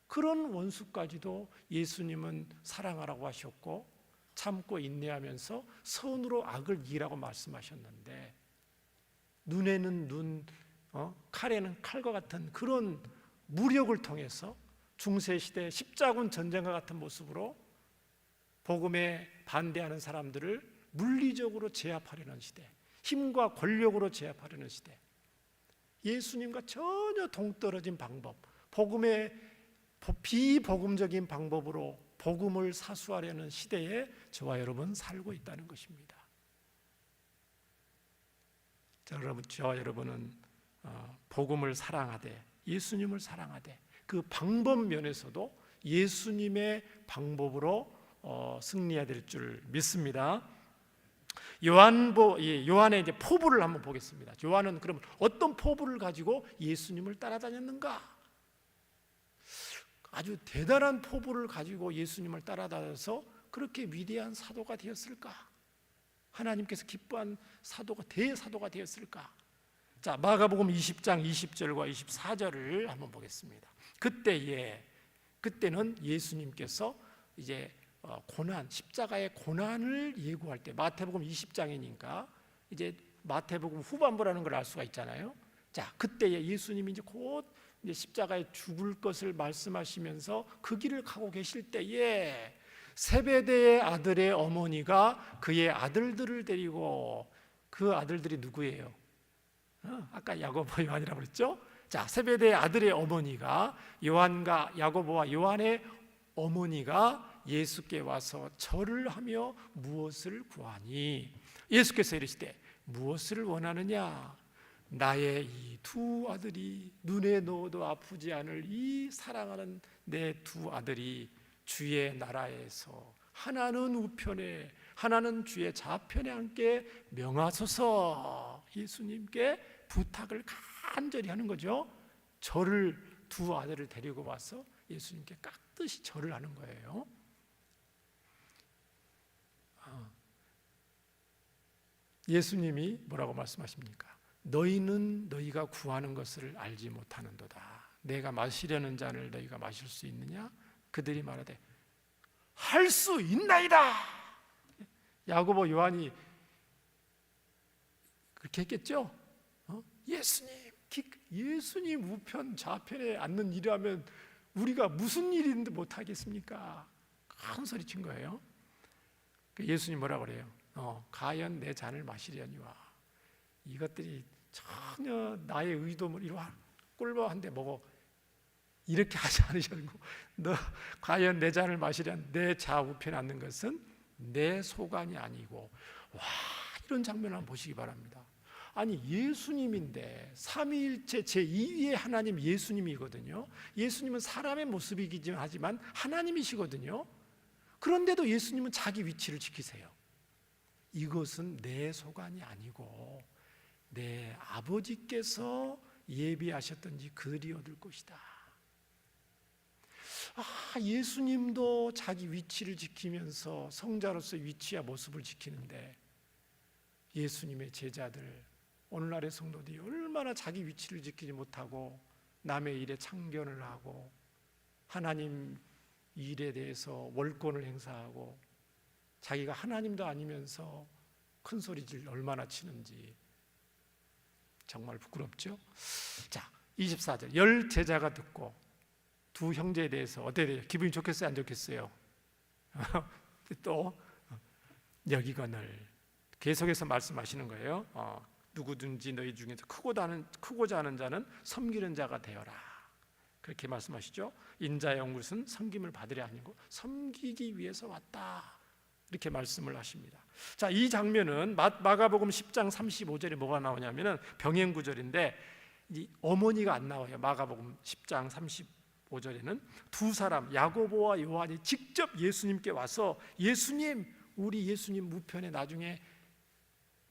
그런 원수까지도 예수님은 사랑하라고 하셨고 참고 인내하면서 선으로 악을 이기라고 말씀하셨는데, 눈에는 눈, 칼에는 칼과 같은 그런 무력을 통해서 중세시대 십자군 전쟁과 같은 모습으로 복음에 반대하는 사람들을 물리적으로 제압하려는 시대, 힘과 권력으로 제압하려는 시대, 예수님과 전혀 동떨어진 방법, 복음의 비복음적인 방법으로 복음을 사수하려는 시대에 저와 여러분 살고 있다는 것입니다. 저와 여러분은 복음을 사랑하되 예수님을 사랑하되 그 방법 면에서도 예수님의 방법으로 승리해야 될 줄 믿습니다. 요한의 이제 포부를 한번 보겠습니다. 요한은 그럼 어떤 포부를 가지고 예수님을 따라다녔는가? 아주 대단한 포부를 가지고 예수님을 따라다녀서 그렇게 위대한 사도가 되었을까? 하나님께서 기뻐한 대사도가 되었을까? 자, 마가복음 20장 20절과 24절을 한번 보겠습니다. 그때는 예수님께서 이제 십자가의 고난을 예고할 때, 마태복음 20장이니까 이제 마태복음 후반부라는 걸 알 수가 있잖아요. 자, 그때에 예수님이 이제 곧 십자가에 죽을 것을 말씀하시면서 그 길을 가고 계실 때에 세베대의 아들의 어머니가 그의 아들들을 데리고, 그 아들들이 누구예요? 아까 야고보, 요한이라고 그랬죠? 자, 세베대의 아들의 어머니가, 요한과 야고보와 요한의 어머니가 예수께 와서 절을 하며 무엇을 구하니? 예수께서 이르시되 무엇을 원하느냐? 나의 이 두 아들이 눈에 넣어도 아프지 않을 이 사랑하는 내 두 아들이 주의 나라에서 하나는 우편에 하나는 주의 좌편에 함께 명하소서. 예수님께 부탁을 간절히 하는 거죠. 두 아들을 데리고 와서 예수님께 깍듯이 절을 하는 거예요. 예수님이 뭐라고 말씀하십니까? 너희는 너희가 구하는 것을 알지 못하는도다. 내가 마시려는 잔을 너희가 마실 수 있느냐? 그들이 말하되 할 수 있나이다. 야고보, 요한이 그렇게 했겠죠? 예수님 우편 좌편에 앉는 일이라면 우리가 무슨 일인데 못하겠습니까? 큰 소리 친 거예요. 예수님 뭐라 그래요? 가연 내 잔을 마시려니와. 이것들이 전혀 나의 의도를 이루어 꿀벌한데 먹어 이렇게 하지 않으셨고, 너 과연 내 잔을 마시려는 내 좌우편에 앉는 것은 내 소관이 아니고. 와, 이런 장면을 한번 보시기 바랍니다. 아니, 예수님인데 삼위일체 제2위의 하나님 예수님이거든요. 예수님은 사람의 모습이긴 하지만 하나님이시거든요. 그런데도 예수님은 자기 위치를 지키세요. 이것은 내 소관이 아니고 내 아버지께서 예비하셨던지 그들이 얻을 것이다. 예수님도 자기 위치를 지키면서 성자로서의 위치와 모습을 지키는데, 예수님의 제자들, 오늘날의 성도들이 얼마나 자기 위치를 지키지 못하고 남의 일에 참견을 하고 하나님 일에 대해서 월권을 행사하고 자기가 하나님도 아니면서 큰 소리질 얼마나 치는지 정말 부끄럽죠. 자, 24절. 10 제자가 듣고 두 형제에 대해서 어떻게 돼요? 기분이 좋겠어요? 안 좋겠어요? 또 여기거늘 계속해서 말씀하시는 거예요. 누구든지 너희 중에서 크고자 하는 자는 섬기는 자가 되어라. 그렇게 말씀하시죠. 인자의 온 것은 섬김을 받으려 아니고 섬기기 위해서 왔다. 이렇게 말씀을 하십니다. 자, 이 장면은 마가복음 10장 35절에 뭐가 나오냐면은 병행 구절인데, 이 어머니가 안 나와요. 마가복음 10장 35절에는 두 사람 야고보와 요한이 직접 예수님께 와서 예수님, 우리 예수님 우편에 나중에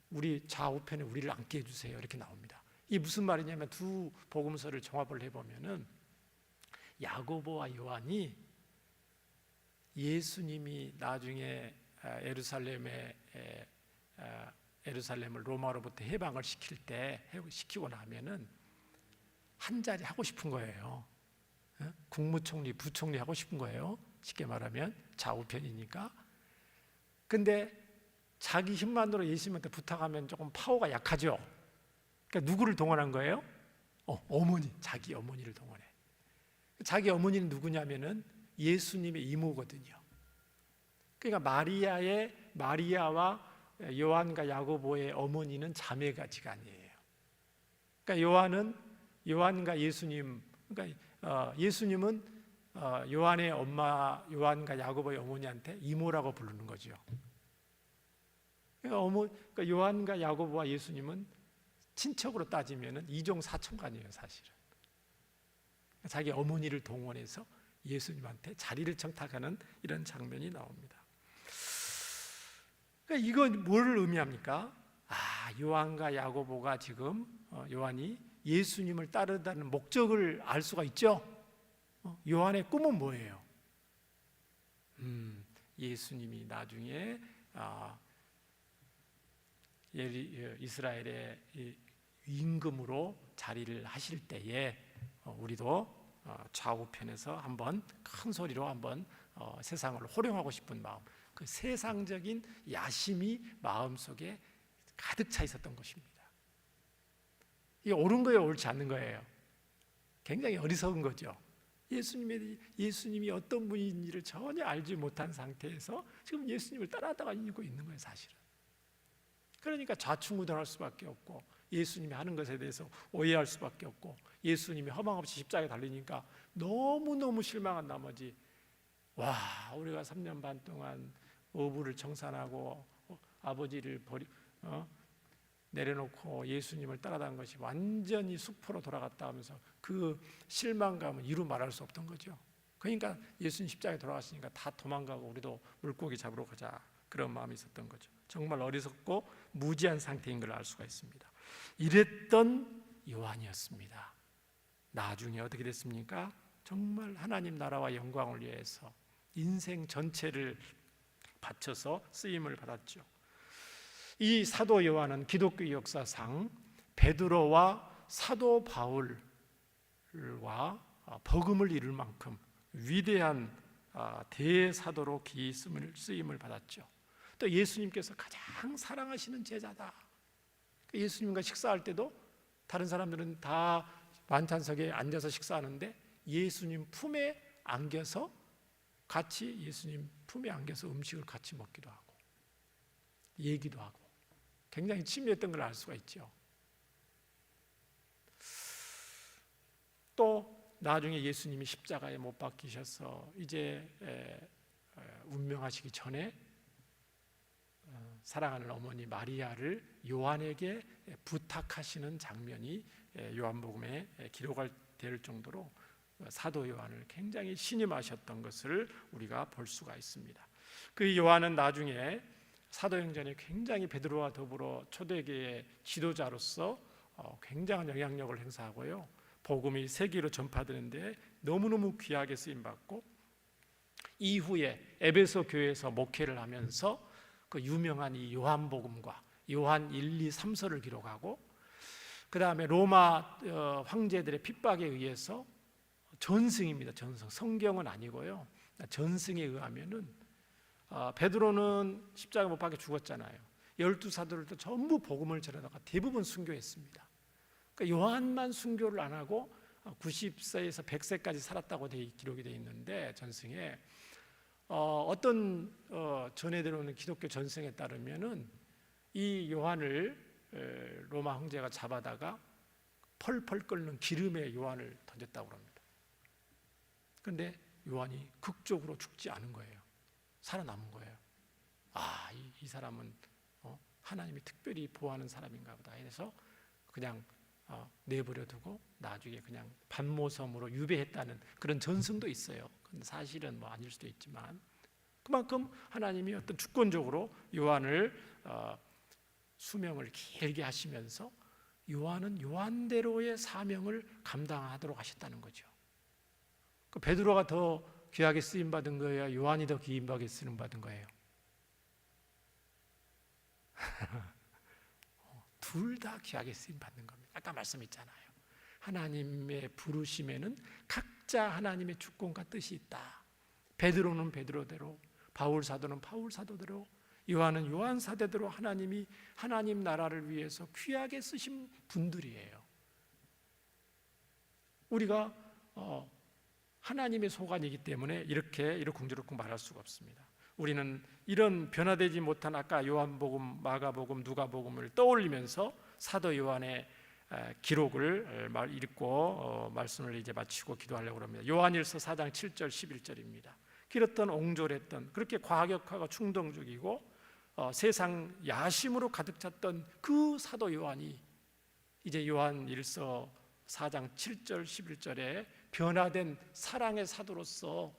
우리 좌우편에 우리를 앉게 해주세요. 이렇게 나옵니다. 이게 무슨 말이냐면 두 복음서를 종합을 해보면은 야고보와 요한이 예수님이 나중에 예루살렘을 로마로부터 해방을 시키고 나면은 한 자리 하고 싶은 거예요. 국무총리, 부총리 하고 싶은 거예요. 쉽게 말하면 좌우편이니까. 근데 자기 힘만으로 예수님한테 부탁하면 조금 파워가 약하죠. 그러니까 누구를 동원한 거예요? 어머니, 자기 어머니를 동원해. 자기 어머니는 누구냐면은 예수님의 이모거든요. 그러니까 마리아와 요한과 야고보의 어머니는 자매가지간이에요. 그러니까 요한과 예수님, 그러니까 예수님은 요한의 엄마 요한과 야고보의 어머니한테 이모라고 부르는 거죠. 그러니까 요한과 야고보와 예수님은 친척으로 따지면은 이종 사촌간이에요, 사실은. 자기 어머니를 동원해서 예수님한테 자리를 청탁하는 이런 장면이 나옵니다. 그러니까 이건 뭘 의미합니까? 요한과 야고보가 지금 요한이 예수님을 따르다는 목적을 알 수가 있죠. 요한의 꿈은 뭐예요? 예수님이 나중에 이스라엘의 임금으로 자리를 하실 때에 우리도 좌우편에서 한번 큰 소리로 한번 세상을 호령하고 싶은 마음, 그 세상적인 야심이 마음속에 가득 차 있었던 것입니다. 이게 옳은 거예요, 옳지 않는 거예요? 굉장히 어리석은 거죠. 예수님이 어떤 분인지를 전혀 알지 못한 상태에서 지금 예수님을 따라다가 이고 있는 거예요, 사실은. 그러니까 좌충우돌할 수밖에 없고 예수님이 하는 것에 대해서 오해할 수밖에 없고, 예수님이 허망 없이 십자가에 달리니까 너무너무 실망한 나머지, 우리가 3년 반 동안 어부를 청산하고 아버지를 내려놓고 예수님을 따라다닌 것이 완전히 수포로 돌아갔다 하면서 그 실망감은 이루 말할 수 없던 거죠. 그러니까 예수님 십자가에 돌아가시니까 다 도망가고 우리도 물고기 잡으러 가자, 그런 마음이 있었던 거죠. 정말 어리석고 무지한 상태인 걸 알 수가 있습니다. 이랬던 요한이었습니다. 나중에 어떻게 됐습니까? 정말 하나님 나라와 영광을 위해서 인생 전체를 바쳐서 쓰임을 받았죠. 이 사도 요한은 기독교 역사상 베드로와 사도 바울과 버금을 이룰 만큼 위대한 대사도로 쓰임을 받았죠. 또 예수님께서 가장 사랑하시는 제자다. 예수님과 식사할 때도 다른 사람들은 다 만찬석에 앉아서 식사하는데 예수님 품에 안겨서 같이 예수님 품에 안겨서 음식을 같이 먹기도 하고 얘기도 하고 굉장히 친밀했던 걸 알 수가 있죠. 또 나중에 예수님이 십자가에 못 박히셔서 이제 운명하시기 전에 사랑하는 어머니 마리아를 요한에게 부탁하시는 장면이 요한복음에 기록될 정도로 사도 요한을 굉장히 신임하셨던 것을 우리가 볼 수가 있습니다. 그 요한은 나중에 사도행전에 굉장히 베드로와 더불어 초대교회의 지도자로서 굉장한 영향력을 행사하고요, 복음이 세계로 전파되는데 너무너무 귀하게 쓰임받고, 이후에 에베소 교회에서 목회를 하면서 그 유명한 이 요한복음과 요한 1, 2, 3서를 기록하고, 그 다음에 로마 황제들의 핍박에 의해서 전승입니다. 전승. 성경은 아니고요. 전승에 의하면은 베드로는 십자가 못 박혀 죽었잖아요. 12사도들도 전부 복음을 전하다가 대부분 순교했습니다. 그러니까 요한만 순교를 안 하고 90세에서 100세까지 살았다고 기록이 되어 있는데, 전승에 어떤 전해 들어오는 기독교 전승에 따르면은 이 요한을 로마 황제가 잡아다가 펄펄 끓는 기름에 요한을 던졌다고 합니다. 그런데 요한이 극적으로 죽지 않은 거예요. 살아남은 거예요. 이 사람은 하나님이 특별히 보호하는 사람인가 보다 해서 그냥 내버려 두고 나중에 그냥 반모섬으로 유배했다는 그런 전승도 있어요. 근데 사실은 아닐 수도 있지만, 그만큼 하나님이 어떤 주권적으로 요한을 수명을 길게 하시면서 요한은 요한대로의 사명을 감당하도록 하셨다는 거죠. 베드로가 더 귀하게 쓰임 받은 거예요? 요한이 더 귀하게 쓰임 받은 거예요? 둘 다 귀하게 쓰임 받는 겁니다. 아까 말씀했잖아요. 하나님의 부르심에는 각자 하나님의 주권과 뜻이 있다. 베드로는 베드로대로, 바울 사도는 바울 사도대로, 요한은 요한 사도대로 하나님이 하나님 나라를 위해서 귀하게 쓰신 분들이에요. 우리가 하나님의 소관이기 때문에 이렇게 이러쿵저러쿵 말할 수가 없습니다. 우리는 이런 변화되지 못한 아까 요한복음, 마가복음, 누가복음을 떠올리면서 사도 요한의 기록을 읽고 말씀을 이제 마치고 기도하려고 합니다. 요한일서 4장 7절 11절입니다. 길었던 옹졸했던, 그렇게 과격하고 충동적이고 세상 야심으로 가득 찼던 그 사도 요한이 이제 요한일서 4장 7절 11절에 변화된 사랑의 사도로서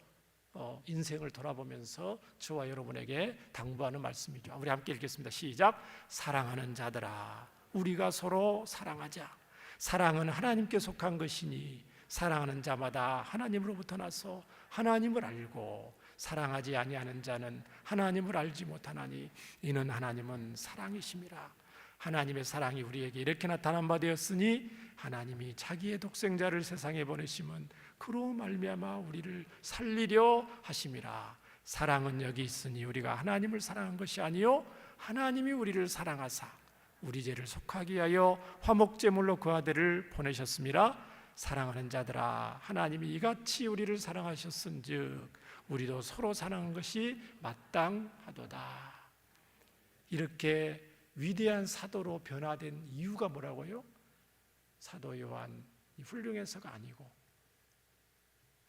인생을 돌아보면서 저와 여러분에게 당부하는 말씀이죠. 우리 함께 읽겠습니다. 시작. 사랑하는 자들아, 우리가 서로 사랑하자. 사랑은 하나님께 속한 것이니 사랑하는 자마다 하나님으로부터 나서 하나님을 알고 사랑하지 아니하는 자는 하나님을 알지 못하나니 이는 하나님은 사랑이심이라. 하나님의 사랑이 우리에게 이렇게 나타난 바 되었으니 하나님이 자기의 독생자를 세상에 보내심은 그로 말미암아 우리를 살리려 하심이라. 사랑은 여기 있으니 우리가 하나님을 사랑한 것이 아니요 하나님이 우리를 사랑하사 우리 죄를 속하기 위하여 화목제물로 그 아들을 보내셨음이라. 사랑하는 자들아, 하나님이 이같이 우리를 사랑하셨은즉 우리도 서로 사랑하는 것이 마땅하도다. 이렇게 위대한 사도로 변화된 이유가 뭐라고요? 사도 요한이 훌륭해서가 아니고,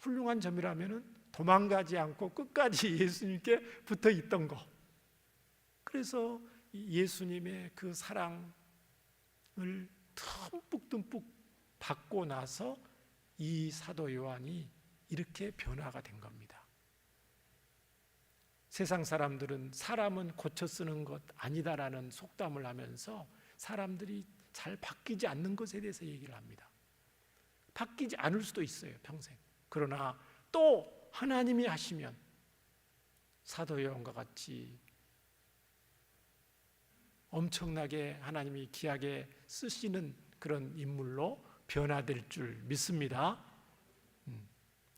훌륭한 점이라면 도망가지 않고 끝까지 예수님께 붙어 있던 거. 그래서 예수님의 그 사랑을 듬뿍듬뿍 받고 나서 이 사도 요한이 이렇게 변화가 된 겁니다. 세상 사람들은 사람은 고쳐 쓰는 것 아니다라는 속담을 하면서 사람들이 잘 바뀌지 않는 것에 대해서 얘기를 합니다. 바뀌지 않을 수도 있어요, 평생. 그러나 또 하나님이 하시면 사도 요한과 같이 엄청나게 하나님이 귀하게 쓰시는 그런 인물로 변화될 줄 믿습니다.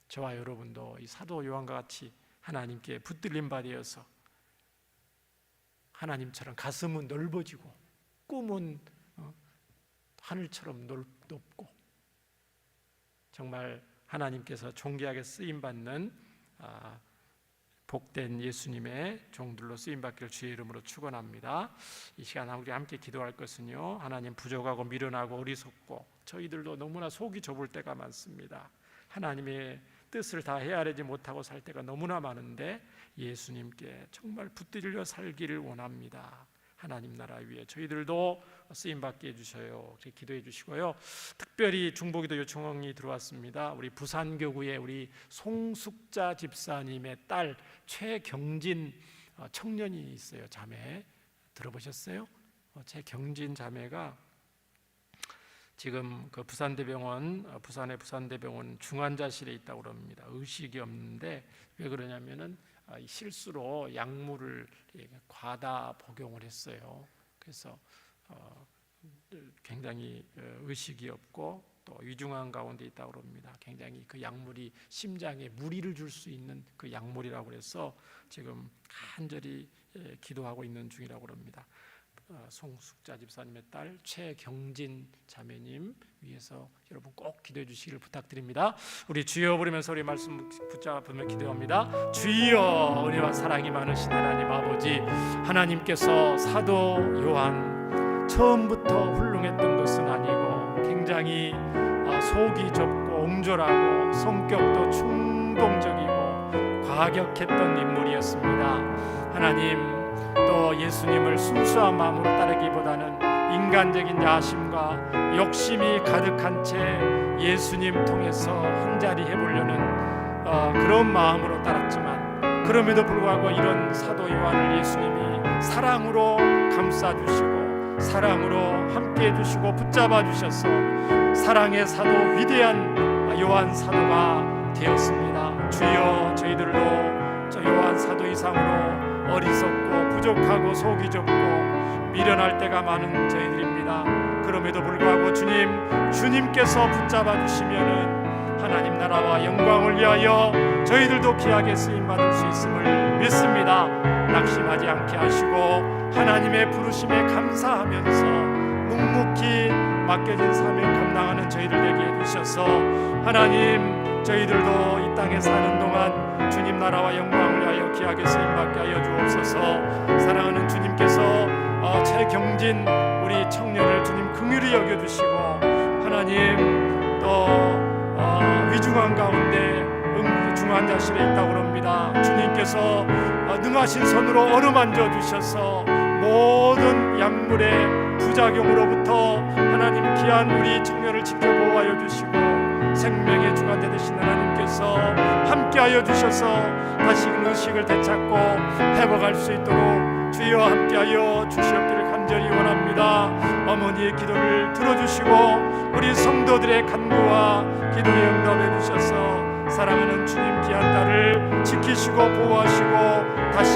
저와 여러분도 이 사도 요한과 같이 하나님께 붙들림 받아서 하나님처럼 가슴은 넓어지고 꿈은 하늘처럼 높고 정말 하나님께서 존귀하게 쓰임받는 복된 예수님의 종들로 쓰임받기를 주의 이름으로 축원합니다. 이 시간 우리 함께 기도할 것은요, 하나님, 부족하고 미련하고 어리석고 저희들도 너무나 속이 좁을 때가 많습니다. 하나님의 뜻을 다 헤아리지 못하고 살 때가 너무나 많은데 예수님께 정말 붙들려 살기를 원합니다. 하나님 나라 위에 저희들도 쓰임받게 해주셔요. 기도해 주시고요. 특별히 중보기도 요청이 들어왔습니다. 우리 부산교구의 우리 송숙자 집사님의 딸 최경진 청년이 있어요. 자매 들어보셨어요? 최경진 자매가 지금 그 부산의 부산대병원 중환자실에 있다고 그럽니다. 의식이 없는데 왜 그러냐면은 실수로 약물을 과다 복용을 했어요. 그래서 굉장히 의식이 없고 또 위중한 가운데 있다고 그럽니다. 굉장히 그 약물이 심장에 무리를 줄 수 있는 그 약물이라고 해서 지금 간절히 기도하고 있는 중이라고 합니다. 송숙자 집사님의 딸 최경진 자매님 위해서 여러분 꼭 기도해 주시기를 부탁드립니다. 우리 주여 부르면서 우리 말씀 붙잡으며 기도합니다. 주여, 은혜와 사랑이 많으신 하나님 아버지, 하나님께서 사도 요한 처음부터 훌륭했던 것은 아니고 굉장히 속이 좁고 옹졸하고 성격도 충동적이고 과격했던 인물이었습니다. 하나님, 또 예수님을 순수한 마음으로 따르기보다는 인간적인 야심과 욕심이 가득한 채 예수님 통해서 한 자리 해보려는 그런 마음으로 따랐지만, 그럼에도 불구하고 이런 사도 요한을 예수님이 사랑으로 감싸주시고 사랑으로 함께해 주시고 붙잡아 주셔서 사랑의 사도, 위대한 요한 사도가 되었습니다. 주여, 저희들도 저 요한 사도 이상으로 어리석고 부족하고 속이 좁고 미련할 때가 많은 저희들입니다. 그럼에도 불구하고 주님께서 붙잡아 주시면은 하나님 나라와 영광을 위하여 저희들도 귀하게 쓰임 받을 수 있음을 믿습니다. 낙심하지 않게 하시고 하나님의 부르심에 감사하면서 묵묵히 맡겨진 사명 감당하는 저희들 되게 해주셔서 하나님, 저희들도 이 땅에 사는 동안 주님 나라와 영광을 위하여 귀하게 쓰임받게 하여 주옵소서. 사랑하는 주님께서 최경진 우리 청년을 주님 긍휼히 여겨주시고 하나님, 또 위중한 가운데 중환자실에 있다고 합니다. 주님께서 능하신 손으로 어루만져 주셔서 모든 약물의 부작용으로부터 하나님 귀한 우리 청년을 지켜보호하여 주시고 생명의 주관자 되신 하나님께서 함께하여 주셔서 다시금 의식을 되찾고 회복할 수 있도록 주여 함께하여 주시옵기를 간절히 원합니다. 어머니의 기도를 들어주시고 우리 성도들의 간구와 기도에 응답해 주셔서 사랑하는 주님 귀한 딸을 지키시고 보호하시고 다시